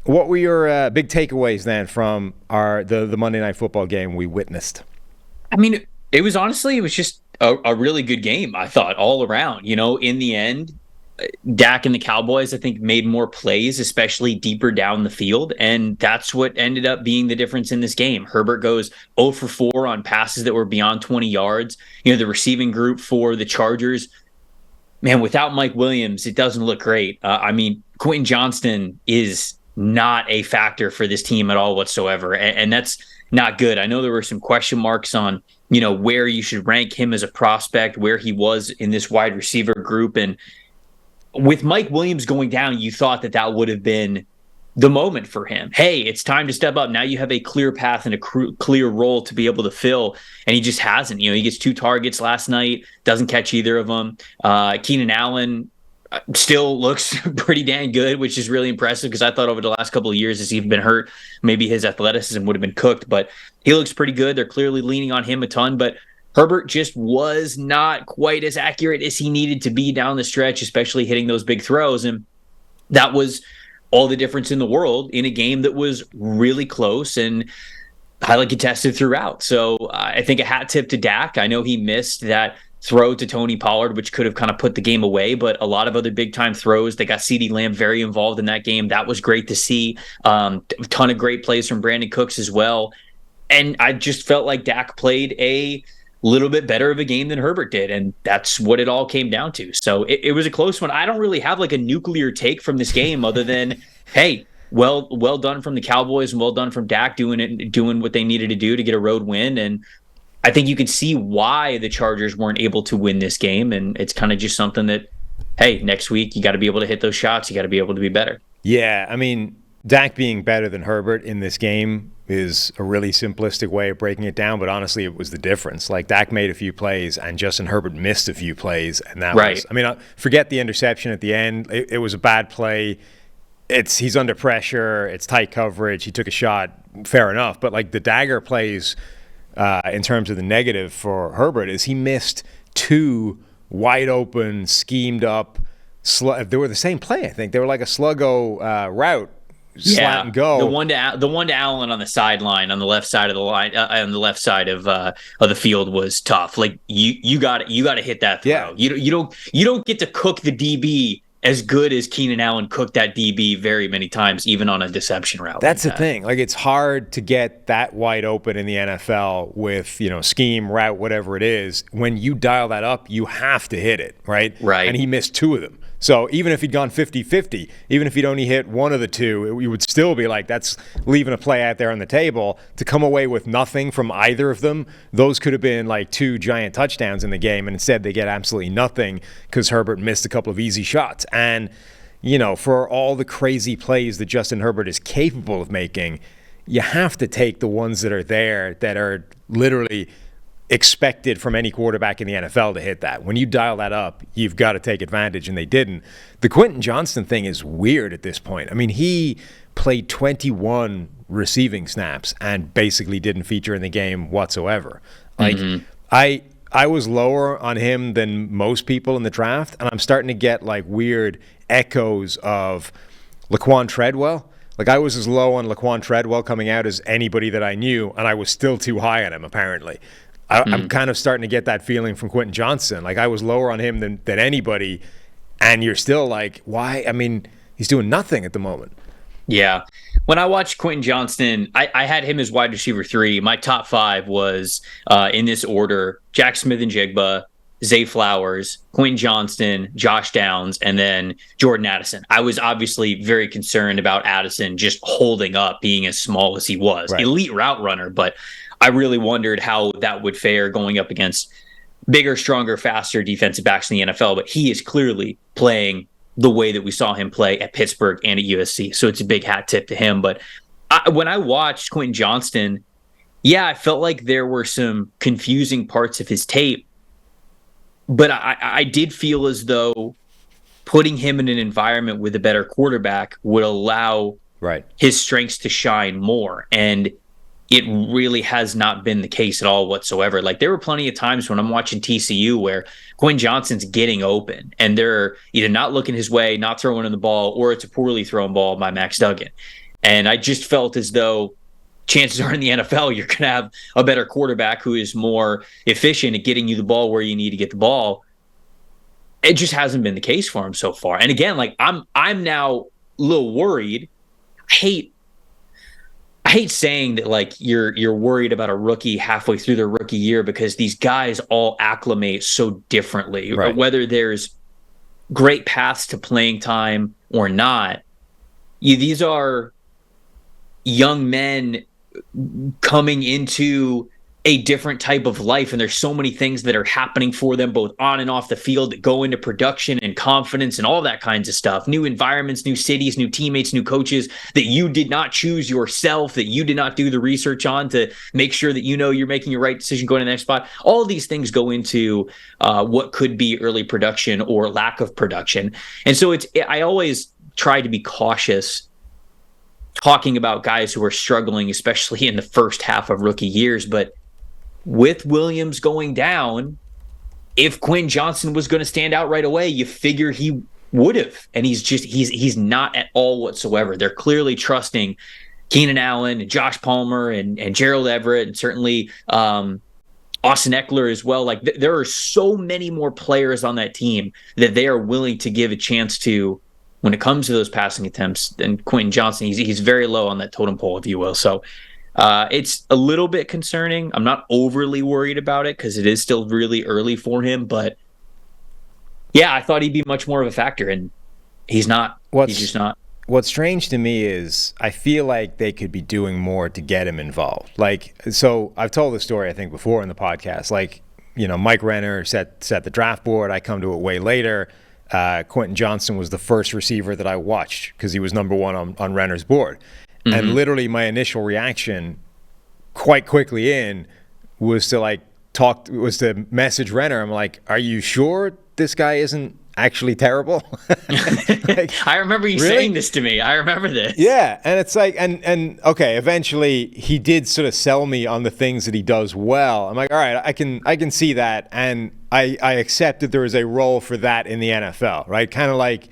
What were your big takeaways then from the Monday Night Football game we witnessed? I mean, it was just a really good game, I thought, all around. In the end, Dak and the Cowboys, I think, made more plays, especially deeper down the field. And that's what ended up being the difference in this game. Herbert goes 0 for 4 on passes that were beyond 20 yards. The receiving group for the Chargers, man, without Mike Williams, it doesn't look great. Quentin Johnston is not a factor for this team at all whatsoever. And that's not good. I know there were some question marks on, where you should rank him as a prospect, where he was in this wide receiver group. And with Mike Williams going down, you thought that would have been the moment for him. Hey, it's time to step up. Now you have a clear path and a clear role to be able to fill. And he just hasn't. He gets 2 targets last night, doesn't catch either of them. Keenan Allen still looks pretty dang good, which is really impressive because I thought over the last couple of years as he's been hurt, maybe his athleticism would have been cooked, but he looks pretty good. They're clearly leaning on him a ton, but Herbert just was not quite as accurate as he needed to be down the stretch, especially hitting those big throws. And that was all the difference in the world in a game that was really close and highly contested throughout. So I think a hat tip to Dak. I know he missed that throw to Tony Pollard, which could have kind of put the game away, but a lot of other big time throws. They got CeeDee Lamb very involved in that game. That was great to see. A ton of great plays from Brandon Cooks as well. And I just felt like Dak played a little bit better of a game than Herbert did, and that's what it all came down to. So it was a close one. I don't really have like a nuclear take from this game other than, hey, well done from the Cowboys and well done from Dak doing what they needed to do to get a road win. And I think you can see why the Chargers weren't able to win this game, and it's kind of just something that, hey, next week you got to be able to hit those shots. You got to be able to be better. Yeah, I mean, Dak being better than Herbert in this game is a really simplistic way of breaking it down, but honestly, it was the difference. Like, Dak made a few plays, and Justin Herbert missed a few plays, and that was, I mean, forget the interception at the end. It was a bad play. He's under pressure. It's tight coverage. He took a shot. Fair enough. But, like, the dagger plays in terms of the negative for Herbert is he missed 2 wide open, schemed up. They were the same play, I think. They were like a sluggo route. Slant and go. The one to Allen on the sideline on the left side of the line on the left side of the field was tough. Like you got to hit that throw. Yeah. You don't get to cook the DB as good as Keenan Allen cooked that DB very many times, even on a deception route. That's the thing. Like, it's hard to get that wide open in the NFL with, scheme, route, whatever it is. When you dial that up, you have to hit it, right? Right. And he missed 2 of them. So even if he'd gone 50-50, even if he'd only hit 1 of the 2, you would still be like, that's leaving a play out there on the table. To come away with nothing from either of them, those could have been like 2 giant touchdowns in the game, and instead they get absolutely nothing because Herbert missed a couple of easy shots. And, for all the crazy plays that Justin Herbert is capable of making, you have to take the ones that are there that are literally expected from any quarterback in the NFL to hit that. When you dial that up, you've got to take advantage, and they didn't. The Quentin Johnston thing is weird at this point. I mean, he played 21 receiving snaps and basically didn't feature in the game whatsoever. Like, I was lower on him than most people in the draft, and I'm starting to get like weird echoes of Laquan Treadwell. Like, I was as low on Laquan Treadwell coming out as anybody that I knew, and I was still too high on him, apparently. I'm kind of starting to get that feeling from Quentin Johnston. Like, I was lower on him than anybody, and you're still like, why? I mean, he's doing nothing at the moment. Yeah. When I watched Quentin Johnston, I had him as wide receiver 3. My top 5 was in this order: Jack Smith-Njigba, Zay Flowers, Quentin Johnston, Josh Downs, and then Jordan Addison. I was obviously very concerned about Addison just holding up, being as small as he was. Right. Elite route runner, but I really wondered how that would fare going up against bigger, stronger, faster defensive backs in the NFL. But he is clearly playing the way that we saw him play at Pittsburgh and at USC. So it's a big hat tip to him. But when I watched Quentin Johnston, I felt like there were some confusing parts of his tape. But I did feel as though putting him in an environment with a better quarterback would allow his strengths to shine more. And it really has not been the case at all whatsoever. Like, there were plenty of times when I'm watching TCU where Quentin Johnston's getting open and they're either not looking his way, not throwing in the ball, or it's a poorly thrown ball by Max Duggan. And I just felt as though chances are in the NFL, you're going to have a better quarterback who is more efficient at getting you the ball where you need to get the ball. It just hasn't been the case for him so far. And again, like I'm now a little worried. I hate saying that like you're worried about a rookie halfway through their rookie year, because these guys all acclimate so differently. Right. Whether there's great paths to playing time or not, these are young men coming into a different type of life, and there's so many things that are happening for them both on and off the field that go into production and confidence and all that kinds of stuff. New environments, new cities, new teammates, new coaches that you did not choose yourself, that you did not do the research on to make sure that you're making your right decision going to the next spot. All of these things go into what could be early production or lack of production. And so I always try to be cautious talking about guys who are struggling, especially in the first half of rookie years. But with Williams going down, if Quinn Johnston was going to stand out right away, you figure he would have. And he's not at all whatsoever. They're clearly trusting Keenan Allen and Josh Palmer and Gerald Everett, and certainly Austin Eckler as well. Like there are so many more players on that team that they are willing to give a chance to when it comes to those passing attempts than Quentin Johnston. He's very low on that totem pole, if you will. So it's a little bit concerning. I'm not overly worried about it because it is still really early for him. But yeah, I thought he'd be much more of a factor, and he's not. He's just not. What's strange to me is I feel like they could be doing more to get him involved. Like, so I've told this story, I think, before in the podcast. Like, Mike Renner set the draft board. I come to it way later. Quentin Johnston was the first receiver that I watched because he was number one on Renner's board. Mm-hmm. And literally my initial reaction quite quickly was to message Renner. I'm like, are you sure this guy isn't actually terrible? Like, I remember you saying this to me. I remember this. Yeah. And it's like, and okay, eventually he did sort of sell me on the things that he does well. I'm like, all right, I can see that. And I accept that there is a role for that in the NFL, right? Kind of like,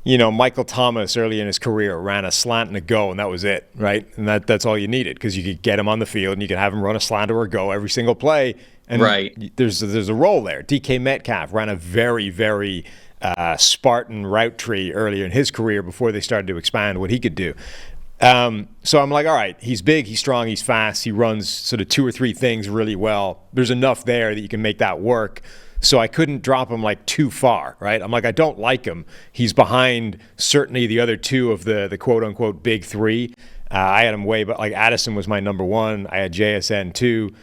Michael Thomas early in his career ran a slant and a go, and that was it, right? And that's all you needed, because you could get him on the field and you could have him run a slant or a go every single play. And right. There's a role there. DK Metcalf ran a very, very Spartan route tree earlier in his career before they started to expand what he could do. So I'm like, all right, he's big, he's strong, he's fast, he runs sort of two or three things really well. There's enough there that you can make that work. So I couldn't drop him like too far, right? I'm like, I don't like him. He's behind certainly the other two of the quote unquote big three. I had him way, but like Addison was my number one. I had JSN 2,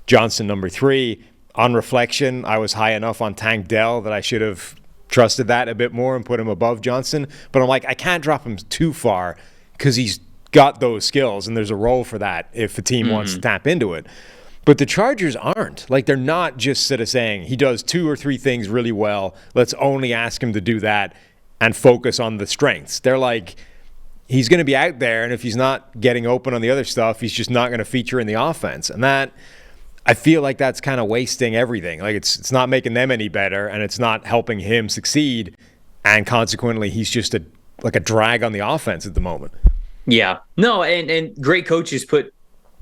Johnston number 3. On reflection, I was high enough on Tank Dell that I should have trusted that a bit more and put him above Johnston. But I'm like, I can't drop him too far because he's got those skills and there's a role for that if the team wants to tap into it. But the Chargers aren't. Like, they're not just sort of saying he does 2 or 3 things really well, let's only ask him to do that and focus on the strengths. They're like, he's going to be out there, and if he's not getting open on the other stuff, he's just not going to feature in the offense. And that, I feel like that's kind of wasting everything. Like, it's not making them any better, and it's not helping him succeed, and consequently, he's just a drag on the offense at the moment. Yeah. No, and great coaches put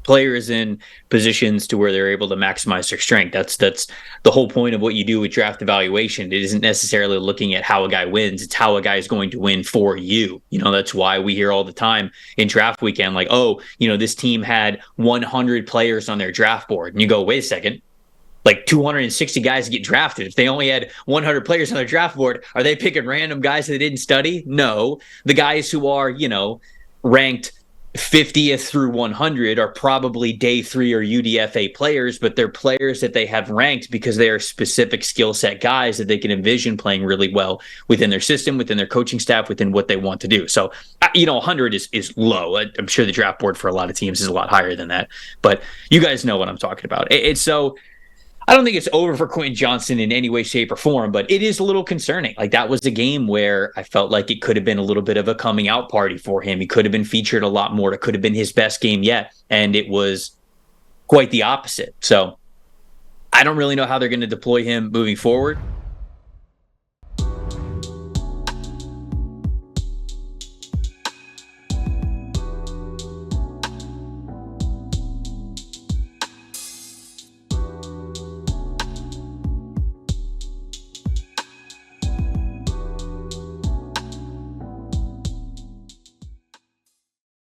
players in positions to where they're able to maximize their strength. That's the whole point of what you do with draft evaluation. It isn't necessarily looking at how a guy wins. It's how a guy is going to win for you. That's why we hear all the time in draft weekend, like, oh, this team had 100 players on their draft board. And you go, wait a second, like 260 guys get drafted. If they only had 100 players on their draft board, are they picking random guys that they didn't study? No. The guys who are, ranked 50th through 100 are probably day 3 or UDFA players, but they're players that they have ranked because they are specific skill set guys that they can envision playing really well within their system, within their coaching staff, within what they want to do. So, 100 is low. I'm sure the draft board for a lot of teams is a lot higher than that, but you guys know what I'm talking about. It's so, I don't think it's over for Quentin Johnston in any way, shape, or form, but it is a little concerning. Like, that was a game where I felt like it could have been a little bit of a coming out party for him. He could have been featured a lot more. It could have been his best game yet, and it was quite the opposite. So I don't really know how they're going to deploy him moving forward.